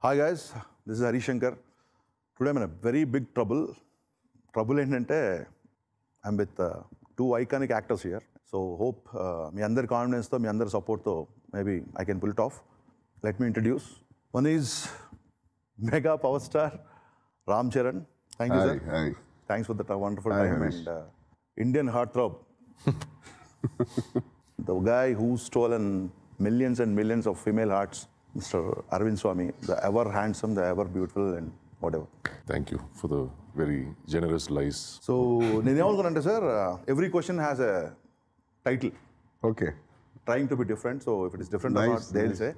Hi guys, this is Hari Shankar. Today I'm in a very big trouble. Trouble ఏంటంటే I'm with two iconic actors here. So hope మీ అందరి confidence తో మీ అందరి support తో maybe I can pull it off. Let me introduce. One is mega power star Ram Charan. Thank you, sir. Hi. Thanks for that wonderful Hi, time. Harish. And Indian heartthrob. The guy who's stolen millions and millions of female hearts, Mr. Arvind Swamy, the ever handsome, the ever beautiful, and whatever. Thank you for the very generous lies. So, నేనేమనుకున్నానంటే sir, every question has a title, Okay. trying to be different. So, if it is different or Nice, not, they'll say.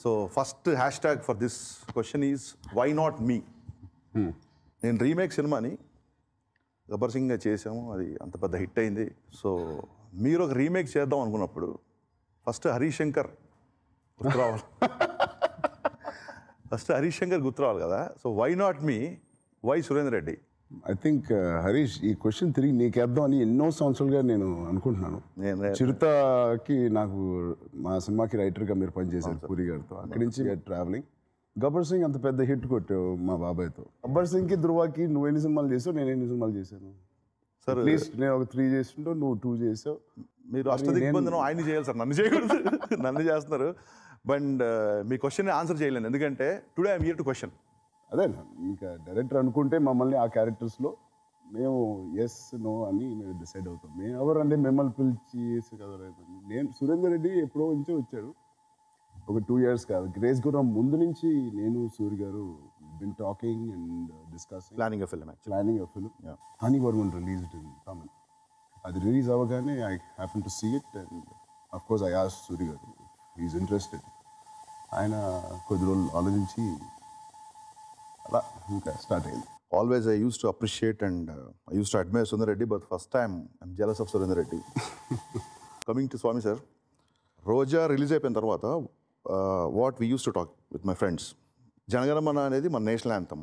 So, first hashtag for this question is, why not me? నేను remake సినిమాని గబ్బర్ సింగ్ చేసాము, అది అంత పెద్ద hit అయింది. So మీరు ఒక remake చేద్దాం అనుకున్నప్పుడు ఫస్ట్ హరీష్ శంకర్ గుర్తు రావాలి. ఫస్ట్ హరీష్ శంకర్ గుర్తు రావాలి కదా. So why not me, why Surender Reddy? I think Harish, ఈ క్వశ్చన్ తిరిగి నీకేద్దాం అని ఎన్నో సంవత్సరాలుగా నేను అనుకుంటున్నాను. చిరుతకి నాకు మా సినిమాకి రైటర్గా మీరు పనిచేశారు పూరి గారితో. అక్కడి నుంచి ట్రావెలింగ్. గబ్బర్ సింగ్ అంత పెద్ద హిట్ కొట్టావు మా బాబాయ్తో. గబ్బర్ సింగ్కి ధృవాకి నువ్వు ఎన్ని సినిమాలు చేసావు, నేను ఎన్ని సినిమాలు చేశాను? సార్ అట్లీస్ట్ నేను ఒక 3 చేస్తుంటావు, నువ్వు 2 చేసావు. మీరు అష్టదిగ్బంధనం ఆయన్ని చేయాలి సార్, నన్ను చేయకూడదు. నన్ను చేస్తున్నారు. బట్ మీ క్వశ్చన్ ఆన్సర్ చేయలేను, ఎందుకంటే today I'm here to question. అదే ఇంకా డైరెక్టర్ అనుకుంటే మమ్మల్ని ఆ క్యారెక్టర్స్లో మేము ఎస్ నో అని మేము డిసైడ్ అవుతాం. మేము ఎవరంటే మిమ్మల్ని పిలిచి చేసి కదా. నేను సురేందర్ రెడ్డి ఎప్పుడో నుంచో వచ్చాడు, ఒక 2 years కాదు. గ్రేస్ గురం ముందు నుంచి నేను Surya garu been talking and discussing, planning a film. హనీ వర్మన్ రిలీజ్డ్ ఇన్ తమిళ్. అది రిలీజ్ అవ్వగానే I happen to see it and of course I asked Surya garu, he is interested. ఆయన కొద్ది రోజులు ఆలోచించి అలా ఇంకా స్టార్ట్ అయింది. Always I used to appreciate and I used to admire Sundar Reddy, but first time I'm jealous of Surendra Reddy. Coming to Swamy sir, Roja release అయిపోయిన తర్వాత what we use to talk with my friends, Jana Gana Mana అనేది మన national anthem.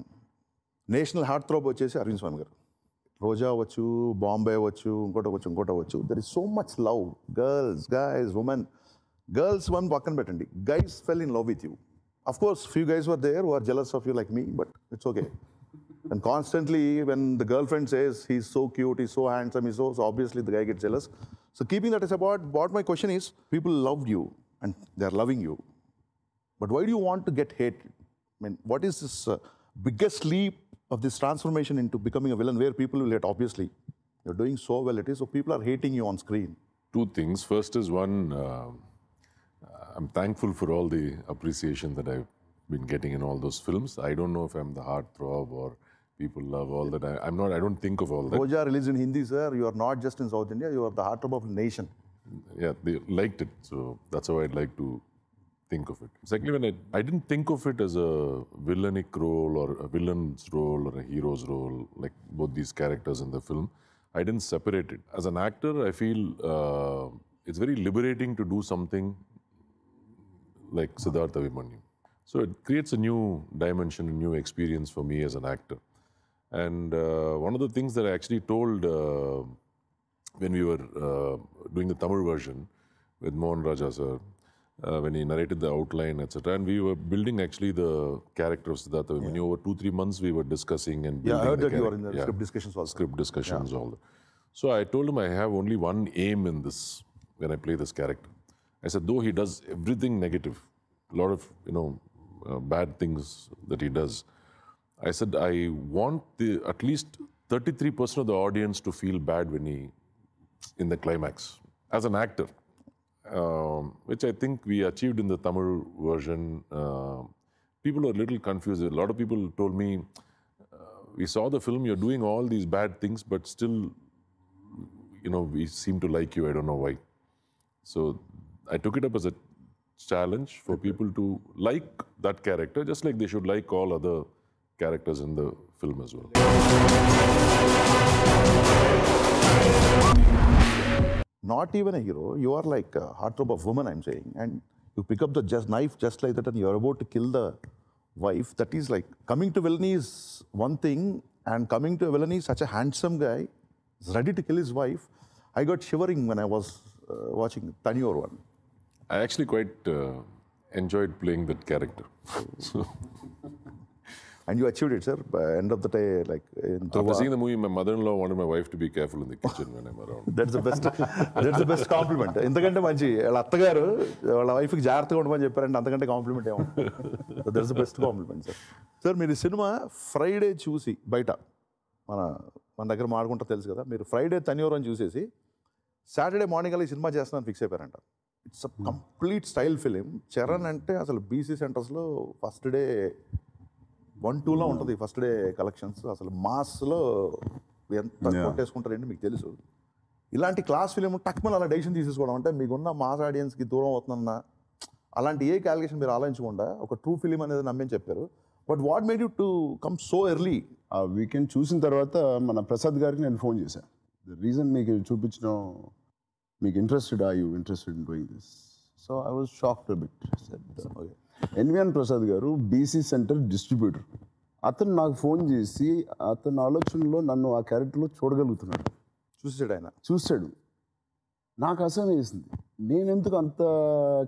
National heartthrob వచ్చేసి అరవింద్ స్వామి గారు. రోజా అవ్వచ్చు, బాంబే అవ్వచ్చు, ఇంకోటి అవ్వచ్చు. There is so much love. Girls, guys, women. Girls one పక్కన పెట్టండి, guys fell in love with you. Of course few guys were there who are jealous of you like me, but it's okay. And constantly, when the girlfriend says he's so cute, he's so handsome, so obviously the guy gets jealous. So keeping that as about, what my question is, people loved you and they're loving you, but why do you want to get hated? I mean, what is this biggest leap of this transformation into becoming a villain, where people will hate? Obviously, you're doing so well, it is, so people are hating you on screen. 2 things. First is one, I'm thankful for all the appreciation that I've been getting in all those films. I don't know if I'm the heartthrob or people love all that. I don't think of all that. Roja released in Hindi, sir. You are not just in South India, you are the heartthrob of the nation. Yeah, they liked it. So that's how I'd like to think of it. Secondly, when I didn't think of it as a villainic role or a villain's role or a hero's role, like both these characters in the film. I didn't separate it. As an actor, I feel it's very liberating to do something like Siddhartha Abhimanyu. So it creates a new dimension, a new experience for me as an actor. And one of the things that I actually told when we were doing the Tamil version with Mohan Raja sir, when he narrated the outline, etc. And we were building actually the character of Siddhartha Abhimanyu. Over 2-3 months we were discussing and building. Yeah, I heard that you character. are in the script discussions also. Script discussions, all that. So I told him I have only one aim in this when I play this character. I said, though he does everything negative, a lot of, bad things that he does, I said, I want at least 33% of the audience to feel bad when in the climax, as an actor, which I think we achieved in the Tamil version. People are a little confused. A lot of people told me, we saw the film, you're doing all these bad things, but still, we seem to like you. I don't know why. So I took it up as a challenge for people to like that character, just like they should like all other characters in the film as well. Not even a hero, you are like a heartthrob of woman, I'm saying, and you pick up the knife just like that and you're about to kill the wife. That is like, coming to villainy is one thing, and coming to a villainy, such a handsome guy is ready to kill his wife. I got shivering when I was watching Tanyor one. I actually quite enjoyed playing that character. So And you achieved it, sir. By end of the day, like in After Dhruva, seeing the movie, my mother-in-law wanted my wife to be careful in the kitchen when I'm around. that's the best. That's the best compliment. ఎందుకంటే మంచి వాళ్ళ అత్తగారు వాళ్ళ వైఫ్కి జాగ్రత్తగా ఉండమని చెప్పారంటే అంతకంటే కాంప్లిమెంట్ ఏమో. That's the best compliment sir. Sir మీరు ఈ సినిమా ఫ్రైడే చూసి బయట మన దగ్గర మాడుకుంటా తెలుసు కదా, మీరు ఫ్రైడే తనియోరం చూసేసి సాటర్డే మార్నింగ్ అలా ఈ సినిమా చేస్తున్నాను ఫిక్స్ అయిపోయారంట. It's a complete style film. Charan అంటే అసలు బీసీ సెంటర్స్లో ఫస్ట్ డే 1-2లో ఉంటుంది ఫస్ట్ డే కలెక్షన్స్. అసలు మాస్లో ఎంత కొట్టేసుకుంటారండి మీకు తెలుసు. ఇలాంటి క్లాస్ ఫిలిం టక్మన్ అలా డెసిషన్ తీసేసుకోవడం అంటే మీకున్న మాస్ ఆడియన్స్కి దూరం అవుతుందన్న అలాంటి ఏ క్యాలిక్యులేషన్ మీరు ఆలోచించకుండా ఒక ట్రూ ఫిలిం అనేది నమ్మని చెప్పారు. But what made you to come so early? ఆ వీకెండ్ చూసిన తర్వాత మన ప్రసాద్ గారికి నేను ఫోన్ చేశాను. ద రీజన్ మీకు చూపించడం, మీకు interested, you interested in doing this? So I was shocked a bit. NVN Prasad గారు బీసీ సెంటర్ డిస్ట్రిబ్యూటర్. అతను నాకు ఫోన్ చేసి అతని ఆలోచనలో నన్ను ఆ క్యారెక్టర్లో చూడగలుగుతున్నాడు. చూసాడు. నాకు అసహ్యం వేసింది. నేను ఎందుకు అంత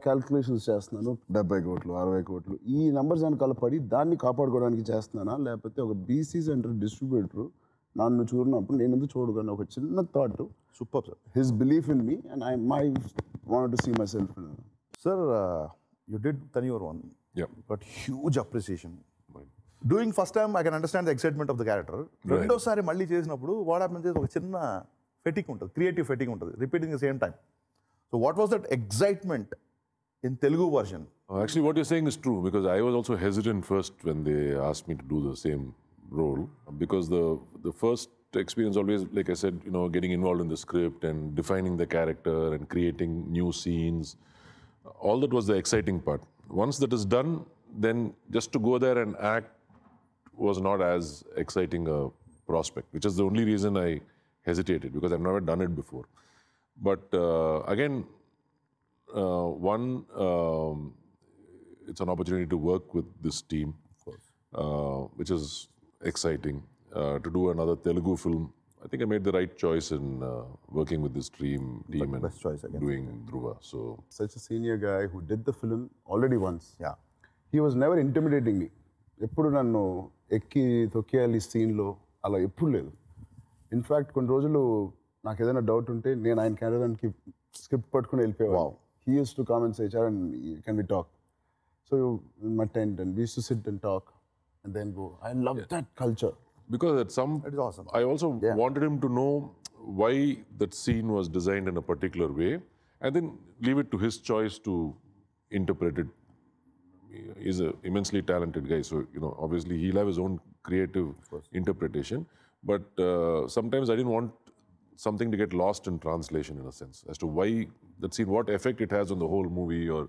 క్యాల్కులేషన్స్ చేస్తున్నాను, 70 కోట్లు 60 కోట్లు ఈ నెంబర్స్ వెనకాల పడి దాన్ని కాపాడుకోవడానికి చేస్తున్నానా, లేకపోతే ఒక బీసీ సెంటర్ డిస్ట్రిబ్యూటర్ నన్ను చూడనప్పుడు నేను ఎందుకు చూడగలను? ఒక చిన్న thought. Super sir. His belief in me and I wanted to see myself. Sir you did Taniyur one. Yeah. Got huge appreciation. Doing first time, I can understand the excitement of the character. రెండోసారి మళ్ళీ చేసినప్పుడు what happens is ఒక చిన్న ఫెటిక్ ఉంటుంది, creative ఫెటిక్ ఉంటుంది, repeating the same time. So what was that excitement in Telugu version? Actually, what you're saying is true because I was also hesitant first when they asked me to do the same role because the first experience always, like I said, getting involved in the script and defining the character and creating new scenes. All that was the exciting part. Once that is done, then just to go there and act was not as exciting a prospect, which is the only reason I hesitated because I've never done it before. But again, it's an opportunity to work with this team, of course, which is exciting. To do another Telugu film, I think I made the right choice in working with this team and best choice, I guess, doing Dhruva. So such a senior guy who did the film already once. Yeah. He was never intimidating me. ఎప్పుడు నన్ను ఎక్కి తొక్కేయాలి సీన్లో అలా ఎప్పుడు లేదు. In fact కొన్ని రోజులు నాకు ఏదైనా డౌట్ ఉంటే నేను ఆయన క్యారెక్టర్కి స్క్రిప్ట్ పట్టుకుని వెళ్ళిపోయాను. He used to come and say, Charan, can we talk? So in my tent and we used to sit and talk and then go. I love that culture. because That is awesome. I also wanted him to know why that scene was designed in a particular way and then leave it to his choice to interpret it. He's an immensely talented guy, so obviously he'll have his own creative interpretation, but sometimes I didn't want something to get lost in translation in a sense as to why that scene, what effect it has on the whole movie or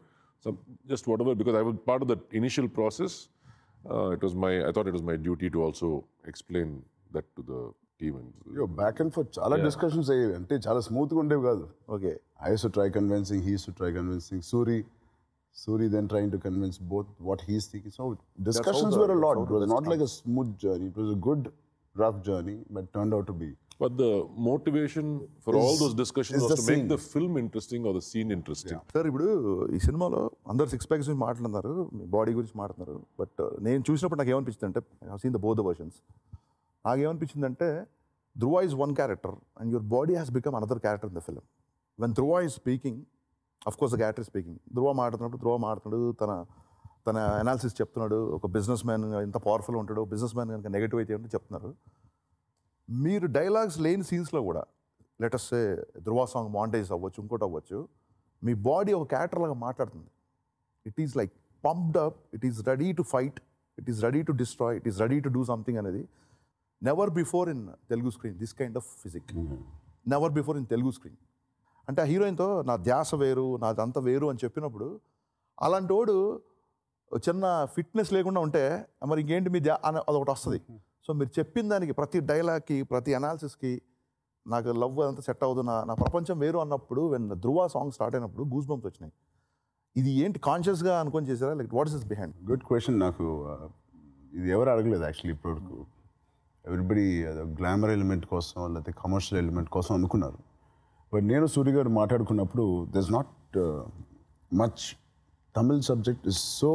just whatever, because I was part of that initial process. I thought it was my duty to also explain that to the team. Back and fourth చాలా discussions అయ్యేవి, అంటే చాలా స్మూత్గా ఉండేవి కాదు. Okay. I used to try convincing, he used to try convincing. Suri then trying to convince both what he's thinking. So discussions were a lot. It was not like a smooth journey. It was a good, rough journey, but turned out to be. But the motivation for all those discussions was to make the film interesting or the scene interesting. Sir ఇప్పుడు ఈ సినిమాలో అందరు six packs గురించి మాట్లాడుతున్నారు, మీ body గురించి మాట్లాడుతున్నారు, but నేను చూసినప్పుడు నాకు ఏమనిపించింది అంటే, I have seen the both the versions. నాకేమనిపించిందంటే Dhruva is one character and your body has become another character in the film. When Dhruva is speaking, of course the character speaking, Dhruva మాట్లాడుతున్నాడు, తన అనాలిసిస్ చెప్తున్నాడు. ఒక బిజినెస్ మ్యాన్ ఎంత powerful ఉంటాడో, business man కనుక negative అయితే అంటే చెప్తున్నారు. మీరు డైలాగ్స్ లేని సీన్స్లో కూడా, let's say Dhruva song montage అవ్వచ్చు, ఇంకోటి అవ్వచ్చు, మీ బాడీ ఒక క్యారెక్టర్ లాగా మాట్లాడుతుంది. It is like pumped up, it is ready to fight, it is ready to destroy, it is ready to do something అనేది never before in Telugu screen, this kind of physique never before in Telugu screen. అంటే ఆ హీరోయిన్తో నా ధ్యాస వేరు, నాదంతా వేరు అని చెప్పినప్పుడు, అలాంటి వాడు చిన్న ఫిట్నెస్ లేకుండా ఉంటే మరి ఇంకేంటి మీ అదొకటి వస్తుంది. సో మీరు చెప్పిన దానికి ప్రతి డైలాగ్కి, ప్రతి అనాలిసిస్కి నాకు లవ్ అంతా సెట్ అవ్వదు, నా ప్రపంచం వేరు అన్నప్పుడు, వెన్ ధ్రువ సాంగ్ స్టార్ట్ అయినప్పుడు గూస్ బంప్స్ వచ్చినాయి. ఇది ఏంటి కాన్షియస్గా అనుకొని చేశారా, like what is this behind? Good question. నాకు ఇది ఎవరు అడగలేదు యాక్చువల్లీ ఇప్పటివరకు. ఎవ్రీబడి గ్లామర్ ఎలిమెంట్ కోసం లేకపోతే కమర్షియల్ ఎలిమెంట్ కోసం అనుకున్నారు. బట్ నేను సూర్య గారు మాట్లాడుకున్నప్పుడు there is not much. Tamil subject is so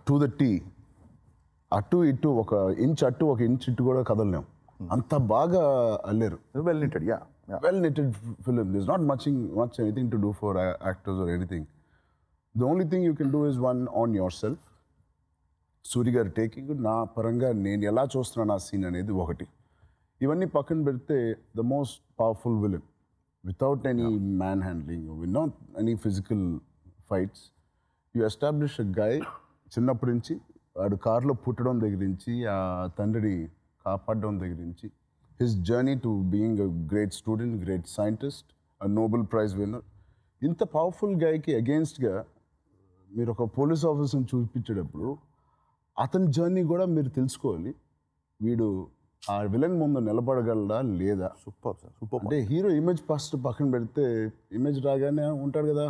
to the T అటు ఇటు ఒక ఇంచ్ అటు ఒక ఇంచ్ ఇటు కూడా కదలలేం. అంత బాగా అల్లారు. Well knitted, yeah. Well knitted film. There's not much anything to do for actors or anything. The only thing you can do is one on yourself. Suri గారు టేకింగ్ నా పరంగా నేను ఎలా చూస్తున్నాను ఆ సీన్ అనేది ఒకటి. ఇవన్నీ పక్కన పెడితే the most powerful villain without any manhandling, without any physical fights, you establish a guy. చిన్నప్పటి నుంచి వాడు కారులో పుట్టడం దగ్గర నుంచి, ఆ తండ్రిని కాపాడడం దగ్గర నుంచి, his journey to being a great student, great scientist, a Nobel Prize winner. ఇంత పవర్ఫుల్ గైకి అగేన్స్ట్గా మీరు ఒక పోలీస్ ఆఫీసర్ని చూపించేటప్పుడు అతని జర్నీ కూడా మీరు తెలుసుకోవాలి. వీడు ఆ విలన్ ముందు నిలబడగలడా లేదా. Super sir, super. అంటే హీరో ఇమేజ్ ఫస్ట్ పక్కన పెడితే, ఇమేజ్ రాగానే ఉంటాడు కదా,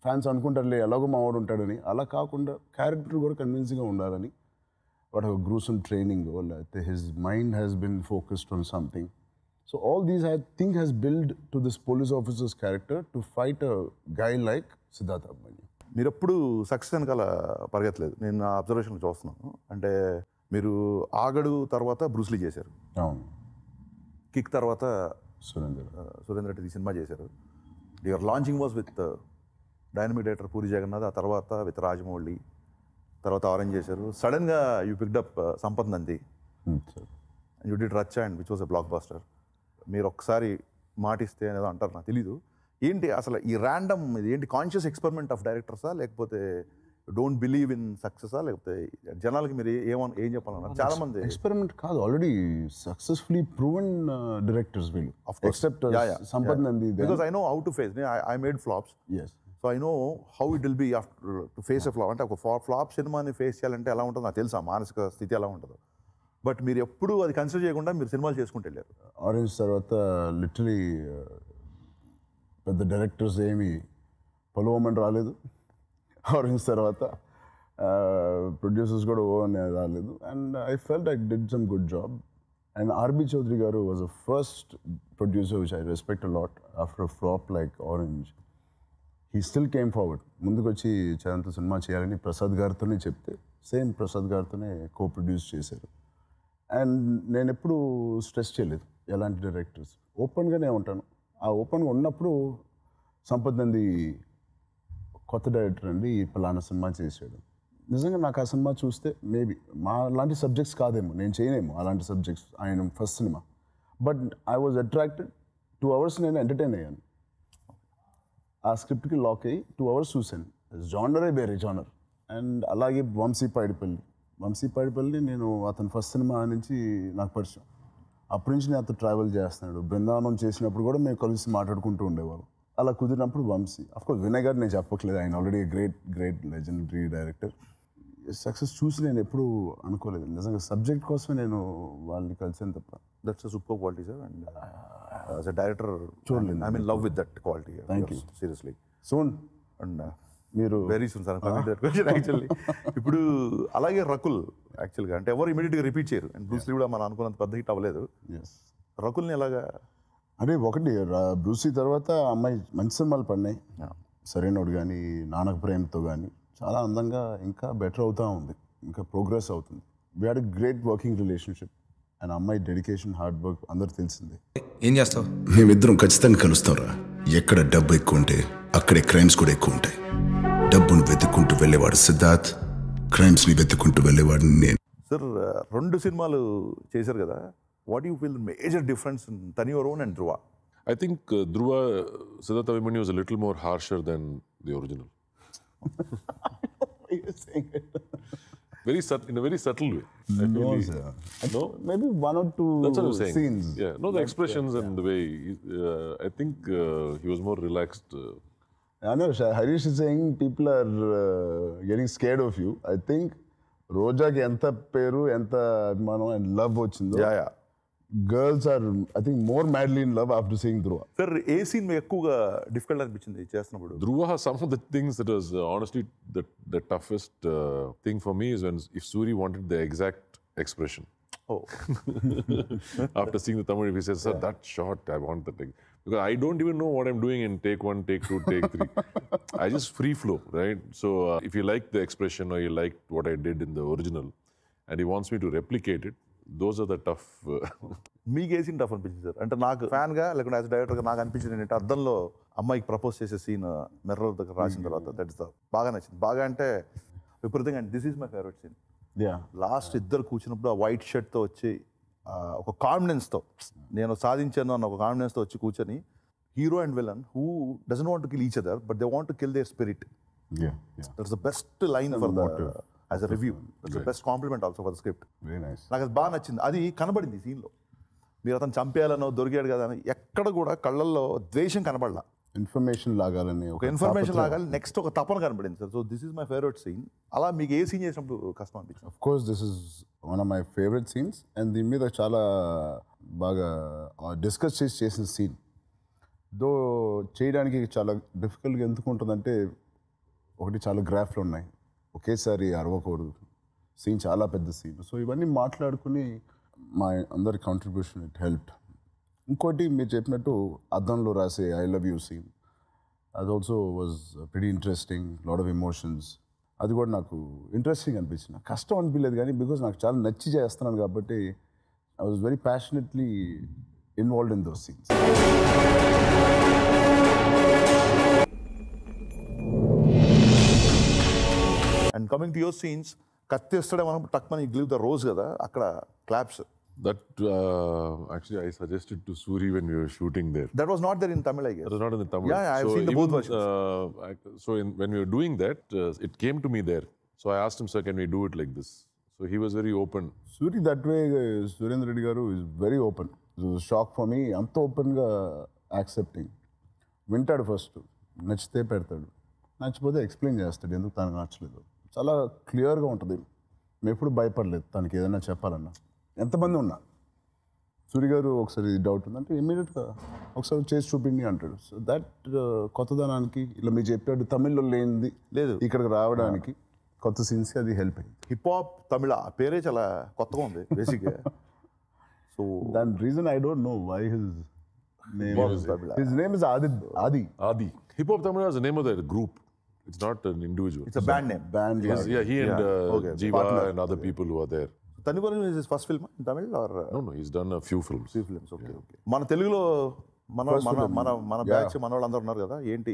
ఫ్యాన్స్ అనుకుంటారులే ఎలాగో మావాడు ఉంటాడని. అలా కాకుండా క్యారెక్టర్ కూడా కన్విన్సింగ్గా ఉండాలని, what a gruesome training, or his mind has been focused on something. So all these I think has built to this police officer's character to fight a guy like Siddharth Abhimanyu. మీరు ఎప్పుడు success వెనకాల పరిగెత్తలేదు, నేను నా observation చూస్తున్నాను. అంటే మీరు ఆగడు తర్వాత Bruce Lee చేశారు, కిక్ తర్వాత సురేందర్ రెడ్డి సినిమా చేశారు. Your launching was with dynamic director Puri Jagannath, ఆ తర్వాత విత్ రాజమౌళి, తర్వాత ఆరెంజ్ చేశారు. సడన్గా you picked up Sampath Nandi, you did Racha and which was a blockbuster. మీరు ఒక్కసారి మాటిస్తే అనేదో అంటారు, నాకు తెలీదు. ఏంటి అసలు ఈ ర్యాండమ్ ఇది ఏంటి, కాన్షియస్ ఎక్స్పెరిమెంట్ ఆఫ్ డైరెక్టర్సా, లేకపోతే డోంట్ బిలీవ్ ఇన్ సక్సెసా, లేకపోతే జనాలకి మీరు ఏం చెప్పాలన్నారు? చాలా మంది ఎక్స్పెరిమెంట్ కాదు, ఆల్రెడీ సక్సెస్ఫుల్లీ ప్రూవెన్ డైరెక్టర్స్ వీళ్ళు, except Sampath Nandi. Because I know how to face, I made flops. So I know how it will be after to face a flop. అంటే ఒక ఫ్లాప్ సినిమాని ఫేస్ చేయాలంటే ఎలా ఉంటుందో నాకు తెలుసా, మానసిక స్థితి ఎలా ఉంటుందో. బట్ మీరు ఎప్పుడు అది కన్సిడర్ చేయకుండా మీరు సినిమాలు చేసుకుంటూ వెళ్ళారు. ఆరెంజ్ తర్వాత లిటరలీ పెద్ద డైరెక్టర్స్ ఏమి పొలవమని రాలేదు. ఆరెంజ్ తర్వాత ప్రొడ్యూసర్స్ కూడా ఓవర్ రాలేదు. And I felt I did some good job. And RB Chowdary garu was a first producer which I respect a lot after a flop like Orange. He still came forward, ముందుకు వచ్చి చరణ్తో సినిమా చేయాలని ప్రసాద్ గారితోనే చెప్తే సేమ్ ప్రసాద్ గారితోనే కో ప్రొడ్యూస్ చేశారు. అండ్ నేను ఎప్పుడు స్ట్రెస్ చేయలేదు ఎలాంటి డైరెక్టర్స్, ఓపెన్గానే ఉంటాను. ఆ ఓపెన్గా ఉన్నప్పుడు సంపత్ నంది కొత్త డైరెక్టర్ అండి, ఈ పలానా సినిమా చేశాడు. నిజంగా నాకు ఆ సినిమా చూస్తే మేబీ మా అలాంటి సబ్జెక్ట్స్ కాదేమో, నేను చేయనేమో అలాంటి సబ్జెక్ట్స్, ఆయన first cinema. But I was attracted. 2 hours నేను ఎంటర్టైన్ అయ్యాను. ఆ స్క్రిప్ట్కి లాక్ అయ్యి 2 hours చూశాను. జానరే వేరే జానర్. అండ్ అలాగే వంశీ పైడిపల్లి నేను అతని ఫస్ట్ సినిమా నుంచి నాకు పరిచయం. అప్పటి నుంచి నేను అతను ట్రావెల్ చేస్తున్నాడు. బృందావనం చేసినప్పుడు కూడా మేము కలిసి మాట్లాడుకుంటూ ఉండేవాళ్ళం. అలా కుదిరినప్పుడు వంశీ, అఫ్కోర్స్ వినయ్ గారు నేను చెప్పట్లేదు, ఆయన already great legendary director. Success చూసి నేను ఎప్పుడూ అనుకోలేదు, నిజంగా సబ్జెక్ట్ కోసమే నేను వాళ్ళని కలిసాను తప్ప. That's a super quality sir. And as a director చూడలేదు, I mean love with that quality. Thank you. Seriously soon. And మీరు వెరీ సూన్ సార్ యాక్చువల్లీ. ఇప్పుడు అలాగే రకుల్ యాక్చువల్గా అంటే ఎవరు ఇమీడియట్గా రిపీట్ చేయరు. అండ్ బ్రూస్లీ కూడా మనం అనుకున్నంత పెద్ద హిట్ అవ్వలేదు. రకుల్ని ఎలాగా అంటే ఒకటి బ్రూసీ తర్వాత అమ్మాయి మంచి సినిమాలు పడినాయి, సరైనోడు కానీ నానక ప్రేమతో కానీ చాలా అందంగా ఇంకా బెటర్ అవుతూ ఉంది, ఇంకా ప్రోగ్రెస్ అవుతుంది. We had a great working relationship. And అమ్మాయి డెడికేషన్, హార్డ్ వర్క్ అందరు తెలిసిందే. ఏం చేస్తావు? మేమిద్దరం ఖచ్చితంగా కలుస్తాంరా. ఎక్కడ డబ్బు ఎక్కువ ఉంటే అక్కడే క్రైమ్స్ కూడా ఎక్కువ ఉంటాయి. డబ్బును వెతుక్కుంటూ వెళ్ళేవాడు సిద్ధార్థ్, క్రైమ్స్ని వెతుక్కుంటూ వెళ్ళేవాడు నేను. సార్ 2 సినిమాలు చేశారు కదా, what you feel major difference in Taniyur Own and Dhruva? I think Dhruva, Siddharth Abhimanyu was a little more harsher than the original. Very in a very subtle way. No, maybe 1 or 2 That's what I'm saying. scenes. Yeah, no, the expressions and the way. I think he was more relaxed. I know Harish is saying people are getting scared of you. I think రోజాకి ఎంత పేరు, ఎంత అభిమానం and love వచ్చిందో, girls are I think more madly in love after seeing Dhruva. Sir ఏ scene మీకు ఎక్కువగా difficult అనిపించింది చేస్తున్నప్పుడు? Dhruva has some of the things that was honestly the toughest thing for me is when if Suri wanted the exact expression. Oh. After seeing the Tamil, he says, "Sir, that shot, I want that thing." Because I don't even know what I'm doing in take 1, take 2, take 3. I just free flow, right? So if you like the expression or you like what I did in the original, and he wants me to replicate it. Those are the tough. మీకు ఏ scene tough అనిపించింది sir? అంటే నాకు ఫ్యాన్గా లేకుంటే as డైరెక్టర్గా నాకు అనిపించింది ఏంటంటే అద్దంలో అమ్మాయికి ప్రపోజ్ చేసే సీన్ మిర్రర్ దగ్గర రాసిన తర్వాత దట్ ఇస్ బాగా నచ్చింది. బాగా అంటే విపరీతంగా, and this is my favourite scene. Last ఇద్దరు కూర్చున్నప్పుడు ఆ వైట్ షర్ట్తో వచ్చి ఒక కాన్ఫిడెన్స్తో నేను సాధించాను అన్న ఒక కాన్ఫిడెన్స్తో వచ్చి కూర్చొని hero and villain who doesn't want to kill each other but they want to kill their spirit. That's the best line for the as a review. That's the best compliment also for the script. నాకు అది బాగా నచ్చింది. అది కనబడింది ఈ సీన్లో. మీరు అతను చంపేయాలనో దొరికాడు కదా అని ఎక్కడ కూడా కళ్ళల్లో ద్వేషం కనబడలా. ఇన్ఫర్మేషన్ లాగాలని ఒక ఇన్ఫర్మేషన్ లాగాలి, నెక్స్ట్ ఒక తపన కనబడింది sir. So this is my favourite scene. అలా మీకు ఏ సీన్ చేసినప్పుడు కష్టం అనిపించింది? Of course this is one of my favourite scenes and దీని మీద చాలా బాగా డిస్కస్ చేసిన సీన్. దో చేయడానికి చాలా డిఫికల్ట్గా ఎందుకు ఉంటుందంటే, ఒకటి చాలా గ్రాఫ్లు ఉన్నాయి, ఒకేసారి అరవకూడదు, సీన్ చాలా పెద్ద సీన్. సో ఇవన్నీ మాట్లాడుకుని మా అందరి కాంట్రిబ్యూషన్ ఇట్ హెల్ప్డ్. ఇంకోటి మీరు చెప్పినట్టు అద్దంలో రాసే ఐ లవ్ యూ సీన్, అది also was very interesting, lot of emotions. అది కూడా నాకు ఇంట్రెస్టింగ్ అనిపించింది. కష్టం అనిపించలేదు కానీ బికాజ్ నాకు చాలా నచ్చి చేస్తున్నాను కాబట్టి I was very passionately involved in those scenes. And coming to your scenes, కత్తి ఇస్తాడే మనం టక్మని గివ్ ద రోజ్ కదా, అక్కడ claps. That actually I suggested to Suri when we were shooting there. That was not there in Tamil, I guess. That was not in the Tamil. Yeah, I've seen the both versions. When we were doing that, it came to me there. So I asked him, sir, can we do it like this? So he was very open. Suri, that way, Surendra Reddy garu is very open. It was a shock for me. Anta open ga accepting. వింటాడు first, నచ్చితే పెడతాడు, నచ్చిపోతే explain చేస్తాడు ఎందుకు తనకు నచ్చలేదు. చాలా క్లియర్గా ఉంటుంది. మేము ఎప్పుడు భయపడలేదు తనకి ఏదైనా చెప్పాలన్నా. ఎంతమంది ఉన్నా సూరి గారు ఒకసారి డౌట్ ఉందంటే ఇమ్మీడియట్గా ఒకసారి చేసి చూపిండి అంటాడు. సో దట్ కొత్తదనానికి ఇలా మీరు చెప్పాడు తమిళ్లో లేనిది లేదు ఇక్కడికి రావడానికి కొత్త సీన్స్కి అది హెల్ప్ అయింది. హిప్ హాప్ తమిళ ఆ పేరే చాలా కొత్తగా ఉంది బేసిక్గా. సో దాని reason I don't know why his name is Adi. Hip Hop Tamil is the name of the group. It's not an individual. it's a band name. Yeah, he and Jiva partner. and other people who are there. Tanivaran is his first film in Tamil or? No, he's done a few films. Okay. మన తెలుగులో మన batch మన వాళ్ళందరూ ఉన్నారు కదా, ఏంటి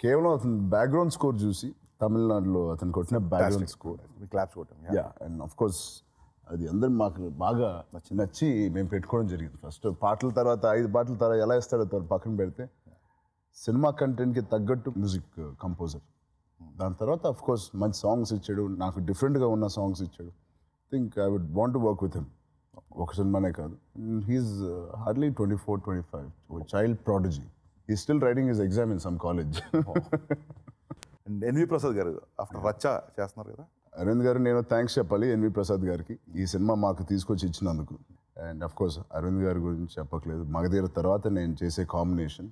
కేవలం అతని బ్యాక్గ్రౌండ్ స్కోర్ చూసి తమిళనాడులో అతను కొట్టిన బ్యాక్గ్రౌండ్ స్కోర్ క్లాప్స్ కొట్టాం. అండ్ ఆఫ్ కోర్స్ అది అందరు మాకు బాగా నచ్చి మేము పెట్టుకోవడం జరిగింది. ఫస్ట్ పాటల తర్వాత 5 పాటల తర్వాత ఎలా ఇస్తాడో పక్కన పెడితే సినిమా కంటెంట్కి తగ్గట్టు మ్యూజిక్ కంపోజర్. దాని తర్వాత ఆఫ్ కోర్స్ మంచి సాంగ్స్ ఇచ్చాడు, నాకు డిఫరెంట్గా ఉన్న సాంగ్స్ ఇచ్చాడు. Think I would want to work with him. ఒక సినిమానే కాదు, he's hardly 24-25, child prodigy. He still writing his exam in some college. And N V Prasad garu after రచ్చ చేస్తున్నారు కదా. అరవింద్ గారు నేను థ్యాంక్స్ చెప్పాలి ఎన్వి ప్రసాద్ గారికి ఈ సినిమా మాకు తీసుకొచ్చి ఇచ్చినందుకు. అండ్ అఫ్ కోర్స్ అరవింద్ గారి గురించి చెప్పట్లేదు, మగధీర తర్వాత నేను చేసే కాంబినేషన్.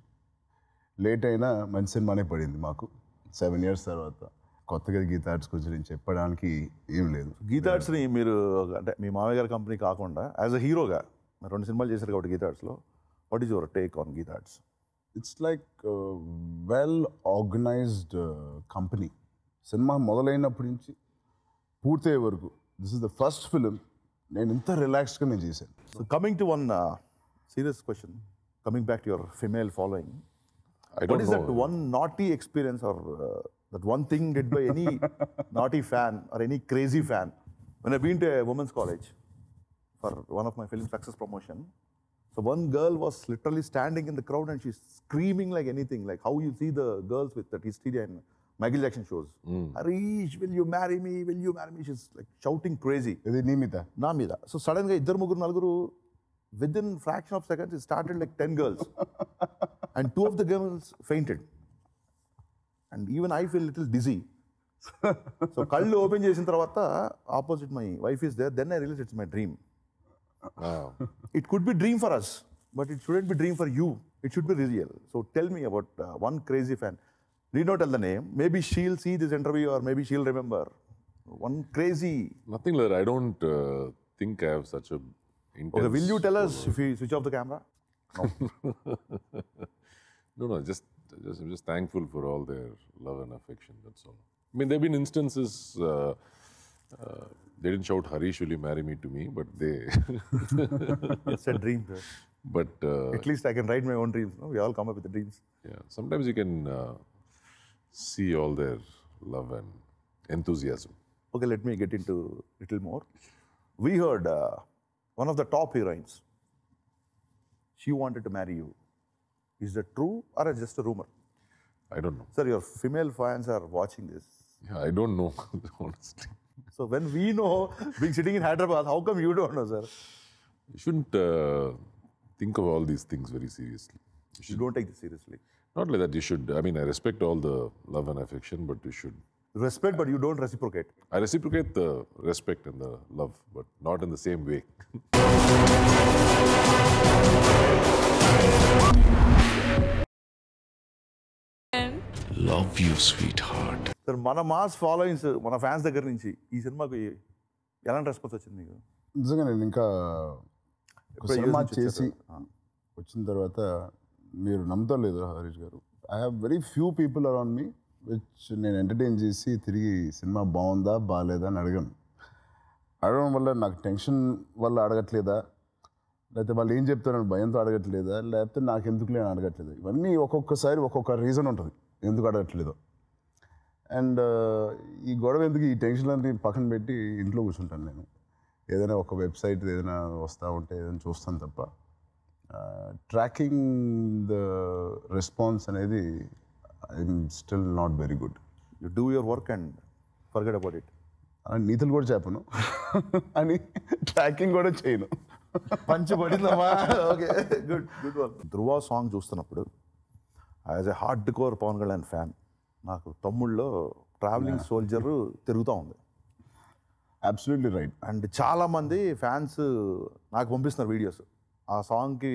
లేట్ అయినా మంచి సినిమానే పడింది మాకు. 7 years తర్వాత కొత్తగా గీతా ఆర్ట్స్ గురించి నేను చెప్పడానికి ఏం లేదు. గీతా ఆర్ట్స్ని మీరు అంటే మీ మామయ్య గారి కంపెనీ కాకుండా యాజ్ అ హీరోగా 2 సినిమాలు చేశారు కాబట్టి గీతా ఆర్ట్స్లో, what is your take on Geetha Arts? It's like well organized company. సినిమా మొదలైనప్పటి నుంచి పూర్తయ్యే వరకు this is the first film నేను ఇంత రిలాక్స్డ్గా నేను చేశాను. So coming to one serious question, coming back to your female following, what is that one naughty experience or that one thing did by any naughty fan or any crazy fan? When I've been to a women's college for one of my film success promotion, so one girl was literally standing in the crowd and she's screaming like anything, like how you see the girls with that hysteria in Michael Jackson shows. Harish, will you marry me? Will you marry me? She's like shouting crazy. ఇది నీ మీద నా మీద. So suddenly ఇద్దరు ముగ్గురు నలుగురు, within fraction of seconds it started like 10 girls. And 2 of the girls fainted. And even I feel little dizzy. So కళ్ళు open చేసిన తర్వాత opposite my wife is there, then I realise it's my dream. It could be dream for us, but it shouldn't be dream for you. It should be real. So tell me about one crazy fan. Need not tell the name. Maybe she'll see this interview or maybe she'll remember. One crazy. Nothing like that. I don't think I have such a intense... Okay, will you tell us if we switch off the camera? No. I'm just thankful for all their love and affection. That's all. I mean, there have been instances They didn't shout, Harish, will you marry me to me? But they, It's a dream, sir. but At least I can write my own dreams. No? We all come up with the dreams. yeah, sometimes you can see all their love and enthusiasm. Okay, let me get into little more. We heard one of the top heroines. She wanted to marry you. Is that true or just a rumor? I don't know. Sir, your female fans are watching this. Yeah, I don't know, honestly. So when we know, being sitting in Hyderabad, how come you don't know, sir? You shouldn't think of all these things very seriously. You don't take this seriously. Not like that. You should. I mean, I respect all the love and affection, but you should. Respect, but you don't reciprocate. I reciprocate the respect and the love, but not in the same way. Love you, sweetheart. Sir మన mass followings మన fans దగ్గర నుంచి ఈ సినిమాకి ఎలాంటి response వచ్చింది మీకు? నిజంగా నేను ఇంకా ఒక సినిమా నుంచి చేసి వచ్చిన తర్వాత మీరు నమ్ముతలేదు హరీష్ గారు. I have very few people around me which నేను ఎంటర్టైన్ చేసి తిరిగి సినిమా బాగుందా బాగాలేదా అని అడగను. అడగడం వల్ల నాకు టెన్షన్ వల్ల అడగట్లేదా, లేకపోతే వాళ్ళు ఏం చెప్తారని భయంతో అడగట్లేదా, లేకపోతే నాకు ఎందుకు లేని అడగట్లేదు. ఇవన్నీ ఒక్కొక్కసారి ఒక్కొక్క రీజన్ ఉంటుంది ఎందుకు అడగట్లేదో. అండ్ ఈ గొడవ ఎందుకు, ఈ టెన్షన్ అన్ని పక్కన పెట్టి ఇంట్లో కూర్చుంటాను నేను. ఏదైనా ఒక వెబ్సైట్ ఏదైనా వస్తూ ఉంటే ఏదైనా చూస్తాను తప్ప ట్రాకింగ్ ద రెస్పాన్స్ అనేది I'm still not very good. You do your work and forget about it. అని నీతులు కూడా చెప్పను అని ట్రాకింగ్ కూడా చేయను. పంచి పడిందమ్మా. Okay, good good one. Dhruva song చూస్తున్నప్పుడు as a hardcore Pawan Kalyan fan నాకు తమ్ముళ్ళలో ట్రావెలింగ్ సోల్జర్ తిరుగుతూ ఉంది. Absolutely right. అండ్ చాలామంది ఫ్యాన్స్ నాకు పంపిస్తున్నారు వీడియోస్, ఆ సాంగ్కి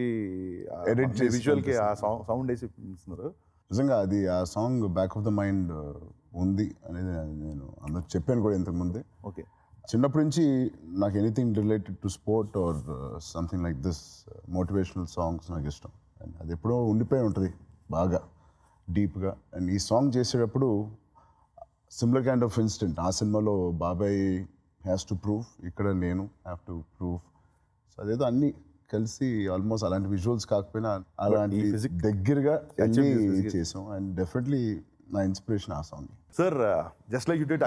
Edit చేసి విజువల్కి ఆ సౌండ్ వేసి పంపిస్తున్నారు. నిజంగా అది ఆ song back of the mind ఉంది అనేది నేను అందరికి చెప్పాను కూడా ఇంతకుముందే. ఓకే, చిన్నప్పటి నుంచి నాకు anything related to sport or something like this motivational songs నాకు ఇష్టం. అండ్ అది ఎప్పుడో ఉండిపోయి ఉంటుంది బాగా డీప్గా. అండ్ ఈ సాంగ్ చేసేటప్పుడు సిమిలర్ కైండ్ ఆఫ్ ఇన్సిడెంట్. ఆ సినిమాలో బాబాయ్ హ్యాస్ టు ప్రూవ్, ఇక్కడ నేను హ్యావ్ టు ప్రూవ్. సో అదేదో అన్నీ కలిసి ఆల్మోస్ట్ అలాంటి విజువల్స్ కాకపోయినా అలాంటి దగ్గరగా వెళ్ళి చేసాం. అండ్ డెఫినెట్లీ నా ఇన్స్పిరేషన్ ఆ సాంగ్. Sir just like you did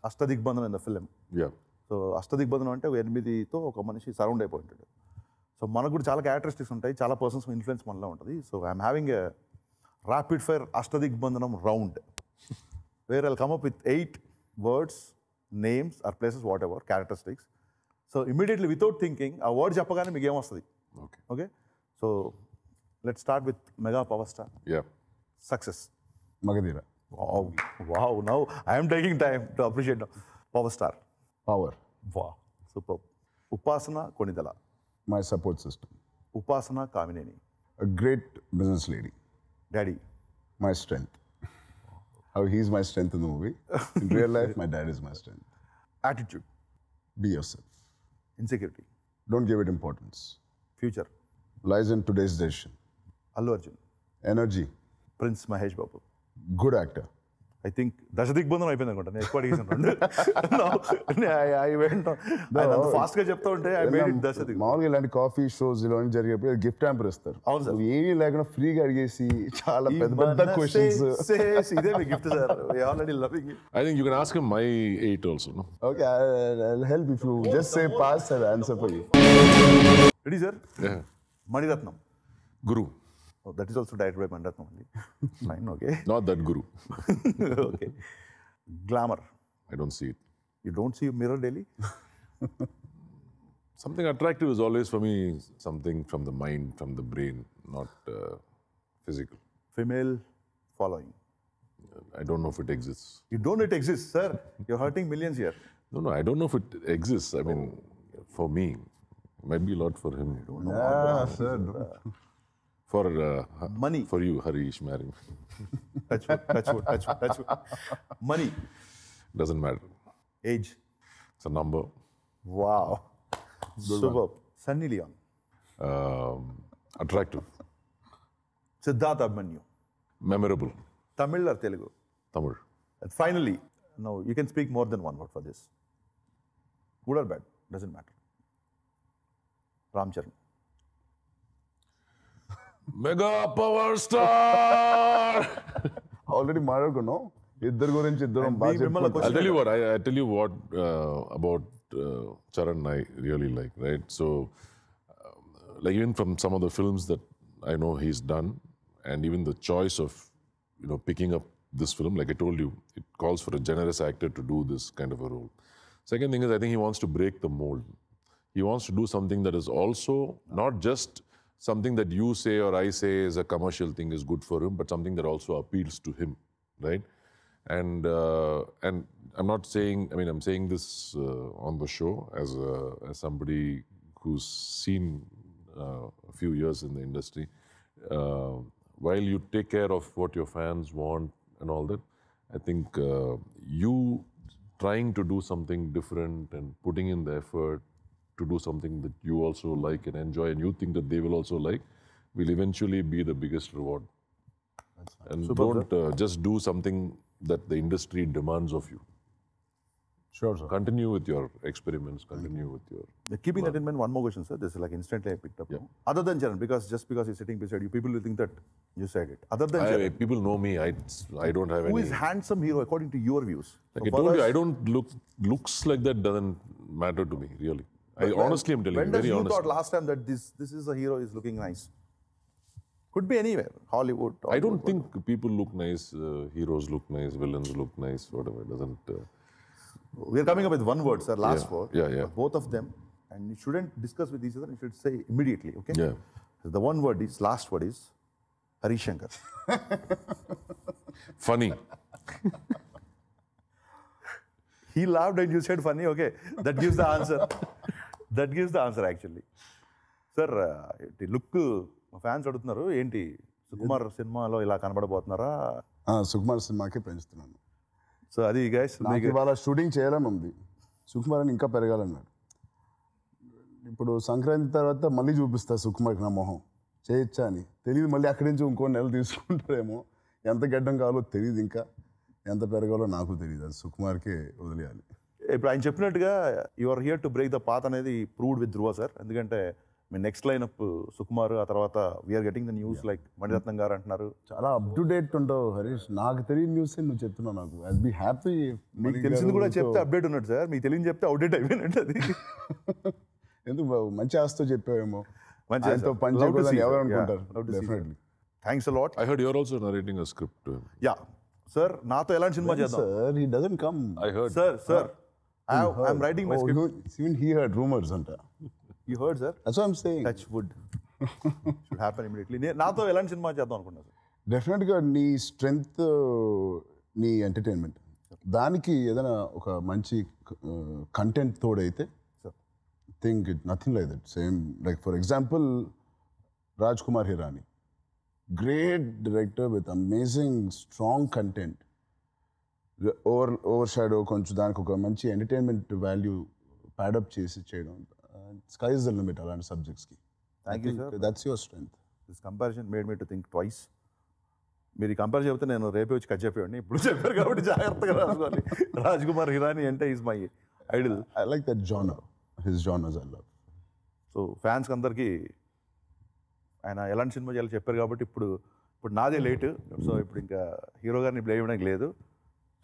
అష్టదిగ్బంధనం in the film. Yeah. So అష్టదిగ్బంధనం అంటే 8తో ఒక మనిషి సరౌండ్ అయిపోయి ఉంటాడు. సో మనకు కూడా చాలా క్యారెక్టరిస్టిక్స్ ఉంటాయి, చాలా పర్సన్స్ ఇన్ఫ్లుయెన్స్ మనలో ఉంటుంది. So I'm having a rapid fire అష్టదిగ్బంధనం round where I'll come up with 8 words, names or places, whatever characteristics. So immediately without thinking ఆ వర్డ్ చెప్పగానే మీకు ఏమొస్తుంది? Okay. Okay, so let start with mega power star Yeah. Success. Magadheera. Wow, now I am taking time to appreciate now. Power star. Power. Wow, superb. Upasana Konidala. My support system. Upasana Kamineni. A great business lady. Daddy. My strength. How he's my strength in the movie. In real life, my dad is my strength. Attitude. Be yourself. Insecurity. Don't give it importance. Future. Lies in today's decision. Allu Arjun. Energy. Prince Mahesh Babu. Good actor. I think దశదిగ్బంధనం అయిపోయింది అనుకుంటా. నేను ఎక్కువ అడిగేసాను రెండు. I went on. ఆయన అంత ఫాస్ట్గా చెప్తా ఉంటే I made it దశదిగ్బంధనం. మామూలుగా ఇలాంటి కాఫీ షోస్ ఇలాంటి జరిగేప్పుడు గిఫ్ట్ హ్యాంపర్ ఇస్తారు. అవును సార్. ఏమీ లేకుండా ఫ్రీగా అడిగేసి చాలా పెద్ద పెద్ద క్వశ్చన్స్. ఇదే మీ gift sir. Already loving it. I think you can ask him my 8 also, no? Okay, I'll help if you just say pass, I'll answer for you. Ready sir? Yeah. Mani Ratnam. Guru. Oh, that is also directed by Maniratnam only. Fine, okay. Not that Guru. Okay. Glamour. I don't see it. You don't see a mirror daily? Something attractive is always for me something from the mind, from the brain, not physical. Female following. I don't know if it exists. You don't know it exists, sir. You're hurting millions here. No, I don't know if it exists. I mean, for me, might be a lot for him. Yeah, sir. For Money. For you, Harish, marry me. Touch wood. Money. Doesn't matter. Age. It's a number. Wow. Superb. Sunny Leon. Attractive. Siddharth Abhimanyu. Memorable. Tamil or Telugu? Tamil. And finally, now you can speak more than one word for this. Good or bad doesn't matter. Ram Charan. Mega power star. Already మాట్లాడుకున్నాం ఇద్దరు గురించి, ఇద్దరం బాగా చెప్పుకుంటాం. I'll tell you what, I tell you what about Charan I really like, right? So, like even from some of the films that I know he's done, and even the choice of, picking up this film, like I told you, it calls for a generous actor to do this kind of a role. Second thing is, I think he wants to break the mold. He wants to do something that is also not just something that you say or I say is a commercial thing is good for him, but something that also appeals to him, right? And I'm not saying, I'm saying this on the show as somebody who's seen a few years in the industry. While you take care of what your fans want and all that, I think you trying to do something different and putting in the effort to do something that you also like and enjoy and you think that they will also like will eventually be the biggest reward. And don't just do something that the industry demands of you. Sure, sir. Continue with your experiments, continue with your... Keeping that in mind, one more question, sir. This is like instantly I picked up. Other than Charan, just because he's sitting beside you, people will think that you said it. Other than Charan, people know me, I don't have who any... is handsome hero according to your views? Like I told you, I don't looks like that doesn't matter to me, really. Honestly, I'm telling you, very honest. When you thought last time that this is a hero is looking nice? Could be anywhere, Hollywood. I don't think people look nice, heroes look nice, villains look nice, whatever. It doesn't... We are coming up with one word, sir, last word. Yeah. Both of them. And you shouldn't discuss with each other, you should say immediately, okay? Yeah. So the last word is Harish Shankar. Funny. He laughed and you said funny, okay. That gives the answer. That gives the answer actually. Sir, look, మా fans అడుగుతున్నారు ఏంటి సుకుమార్ సినిమాలో ఇలా కనబడబోతున్నారా? సుకుమార్ సినిమాకే పెంచుతున్నాను. So అది guys మీకు ఇవాళ షూటింగ్ చేయాలని ఉంది. సుకుమార్ అని ఇంకా పెరగాలన్నాడు. ఇప్పుడు సంక్రాంతి తర్వాత మళ్ళీ చూపిస్తా సుకుమార్కి నా మొహం చేయొచ్చా అని తెలియదు. మళ్ళీ అక్కడి నుంచి ఇంకో నెల తీసుకుంటారేమో. ఎంత గడ్డం కావాలో తెలియదు, ఇంకా ఎంత పెరగాలో నాకు తెలియదు. అది సుకుమార్కే వదిలేయాలి. ఇప్పుడు ఆయన చెప్పినట్టుగా you're here to break the path అనేది ప్రూవ్డ్ విత్ ధ్రువ సార్. ఎందుకంటే మీ నెక్స్ట్ లైనప్ సుకుమార్, ఆ తర్వాత we're getting the news like Mani Ratnam garu అంటున్నారు. చాలా అప్ టు డేట్ ఉంటావు హరీష్. నాకు తెలియని న్యూస్ నువ్వు చెప్తున్నావు. నాకు ఐల్ బి హ్యాపీ. మీకు తెలిసింది కూడా చెప్తే అప్డేట్ ఉన్నట్టు సార్, మీకు తెలియని చెప్తే అవుట్డేట్ అయిపోయినట్టు. అది ఎందుకు మంచి ఆస్తో చెప్పావేమో. మంచి పని చేయకూడదని ఎవరు అనుకుంటారు. Definitely. Thanks a lot. I heard you're also narrating a script to him. Yeah. Sir, నాతో ఎలాంటి సినిమా చేద్దాం? Sir, he doesn't come. I heard. Sir, I'm writing my script. Even he heard rumors anta. You heard, sir? That's what I'm saying. Touch wood. Should happen immediately. నాతో ఎలాంటి cinema చేద్దాం అనుకున్నా sir? డెఫినెట్గా నీ strength, నీ entertainment, దానికి ఏదైనా ఒక మంచి కంటెంట్ తోడైతే think it nothing like that. Same like for example Raj Kumar Hirani, great director with amazing strong content. Overshadow కొంచెం దానికి ఒక మంచి ఎంటర్టైన్మెంట్ వాల్యూ ప్యాడప్ చేసి చేయడం. స్కై ఇస్ ద లిమిట్ అలాంటి సబ్జెక్ట్స్కి. Thank you sir. That's your strength. This comparison made me to think twice. మీరు ఈ కంపేర్ చెబితే నేను రేపే వచ్చి కట్ చెప్పేవాడిని. ఇప్పుడు చెప్పారు కాబట్టి జాగ్రత్తగా రాసుకోవాలి. రాజ్ కుమార్ హిరానీ అంటే is my Idol. I like that genre. His genres I love. So ఫ్యాన్స్కి అందరికీ ఆయన ఎలాంటి సినిమా చేయాలో చెప్పారు కాబట్టి ఇప్పుడు నాదే లేట్. సో ఇప్పుడు ఇంకా హీరో గారిని బ్లేమ్ ఇవ్వడానికి లేదు.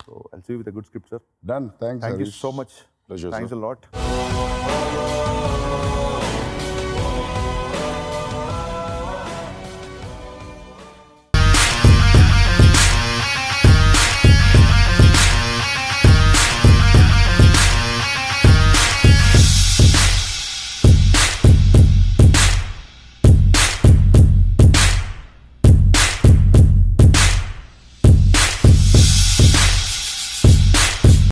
So I'll see you with a good script sir. Done. Thanks. Thank you so much. Pleasure, Thanks sir. a lot.